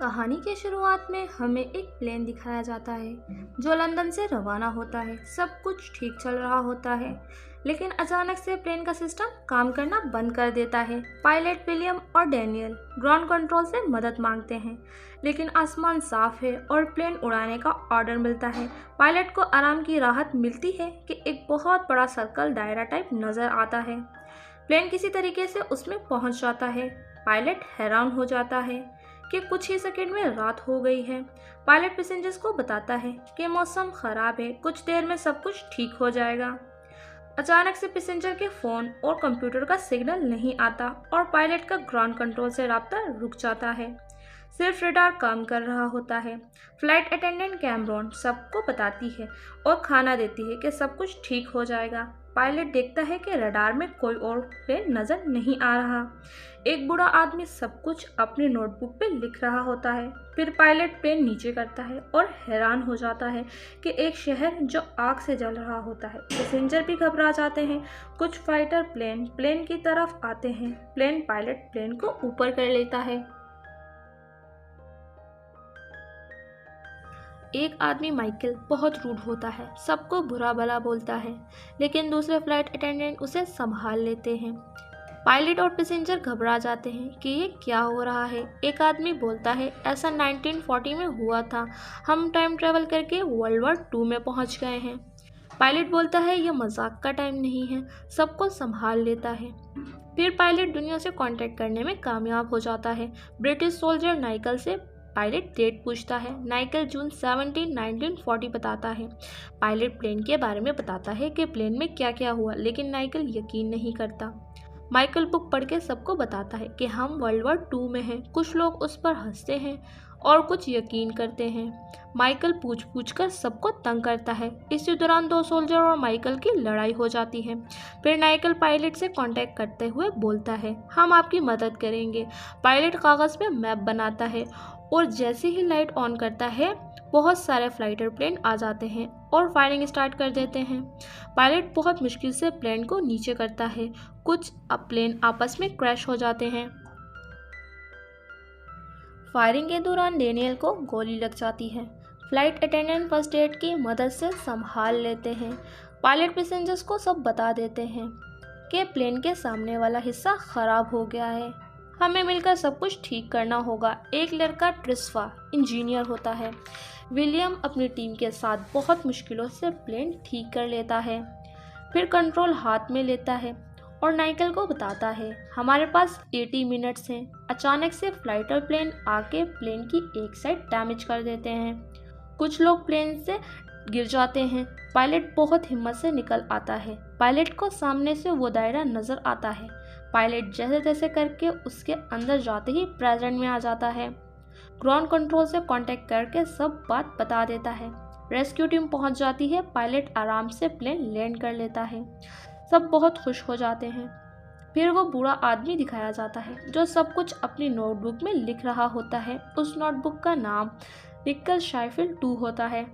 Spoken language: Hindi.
कहानी के शुरुआत में हमें एक प्लेन दिखाया जाता है जो लंदन से रवाना होता है। सब कुछ ठीक चल रहा होता है, लेकिन अचानक से प्लेन का सिस्टम काम करना बंद कर देता है। पायलट विलियम और डैनियल ग्राउंड कंट्रोल से मदद मांगते हैं, लेकिन आसमान साफ है और प्लेन उड़ाने का ऑर्डर मिलता है। पायलट को आराम की राहत मिलती है कि एक बहुत बड़ा सर्कल दायरा टाइप नजर आता है। प्लेन किसी तरीके से उसमें पहुंच जाता है। पायलट हैरान हो जाता है कि कुछ ही सेकंड में रात हो गई है। पायलट पैसेंजर्स को बताता है कि मौसम खराब है, कुछ देर में सब कुछ ठीक हो जाएगा। अचानक से पैसेंजर के फोन और कंप्यूटर का सिग्नल नहीं आता और पायलट का ग्राउंड कंट्रोल से राब्ता रुक जाता है। सिर्फ रडार काम कर रहा होता है। फ्लाइट अटेंडेंट कैमरॉन सबको बताती है और खाना देती है कि सब कुछ ठीक हो जाएगा। पायलट देखता है कि रडार में कोई और प्लेन नजर नहीं आ रहा। एक बूढ़ा आदमी सब कुछ अपनी नोटबुक पे लिख रहा होता है। फिर पायलट प्लेन नीचे करता है और हैरान हो जाता है कि एक शहर जो आग से जल रहा होता है। पैसेंजर भी घबरा जाते हैं। कुछ फाइटर प्लेन की तरफ आते हैं। पायलट प्लेन को ऊपर कर लेता है। एक आदमी माइकल बहुत रूड होता है, सबको बुरा भला बोलता है, लेकिन दूसरे फ्लाइट अटेंडेंट उसे संभाल लेते हैं। पायलट और पैसेंजर घबरा जाते हैं कि ये क्या हो रहा है। एक आदमी बोलता है, ऐसा 1940 में हुआ था, हम टाइम ट्रेवल करके वर्ल्ड वॉर 2 में पहुंच गए हैं। पायलट बोलता है यह मजाक का टाइम नहीं है, सबको संभाल लेता है। फिर पायलट दुनिया से कांटेक्ट करने में कामयाब हो जाता है। ब्रिटिश सोल्जर नाइकल से पायलट डेट पूछता है। नाइकल जून 17, 1940 बताता है। पायलट प्लेन के बारे में बताता है कि प्लेन में क्या क्या हुआ, लेकिन नाइकल यकीन नहीं करता। माइकल बुक पढ़ के सबको बताता है कि हम वर्ल्ड वॉर 2 में हैं। कुछ लोग उस पर हंसते हैं और कुछ यकीन करते हैं। माइकल पूछ कर सबको तंग करता है। इसी दौरान 2 सोल्जर और माइकल की लड़ाई हो जाती है। फिर नाइकल पायलट से कांटेक्ट करते हुए बोलता है, हम आपकी मदद करेंगे। पायलट कागज़ पे मैप बनाता है और जैसे ही लाइट ऑन करता है बहुत सारे फाइटर प्लेन आ जाते हैं और फायरिंग स्टार्ट कर देते हैं। पायलट बहुत मुश्किल से प्लेन को नीचे करता है। कुछ प्लेन आपस में क्रैश हो जाते हैं। फायरिंग के दौरान डेनियल को गोली लग जाती है। फ्लाइट अटेंडेंट फर्स्ट एड की मदद से संभाल लेते हैं। पायलट पैसेंजर्स को सब बता देते हैं कि प्लेन के सामने वाला हिस्सा खराब हो गया है, हमें मिलकर सब कुछ ठीक करना होगा। एक लड़का ट्रिस्फा इंजीनियर होता है। विलियम अपनी टीम के साथ बहुत मुश्किलों से प्लेन ठीक कर लेता है। फिर कंट्रोल हाथ में लेता है और नाइकल को बताता है, हमारे पास 80 मिनट्स हैं। अचानक से फाइटर प्लेन आके प्लेन की एक साइड डैमेज कर देते हैं। कुछ लोग प्लेन से गिर जाते हैं। पायलट बहुत हिम्मत से निकल आता है। पायलट को सामने से वो दायरा नजर आता है। पायलट जैसे तैसे करके उसके अंदर जाते ही प्रेजेंट में आ जाता है। ग्राउंड कंट्रोल से कांटेक्ट करके सब बात बता देता है। रेस्क्यू टीम पहुंच जाती है। पायलट आराम से प्लेन लैंड कर लेता है। सब बहुत खुश हो जाते हैं। फिर वो बूढ़ा आदमी दिखाया जाता है जो सब कुछ अपनी नोटबुक में लिख रहा होता है। उस नोटबुक का नाम निकल शाइफिल 2 होता है।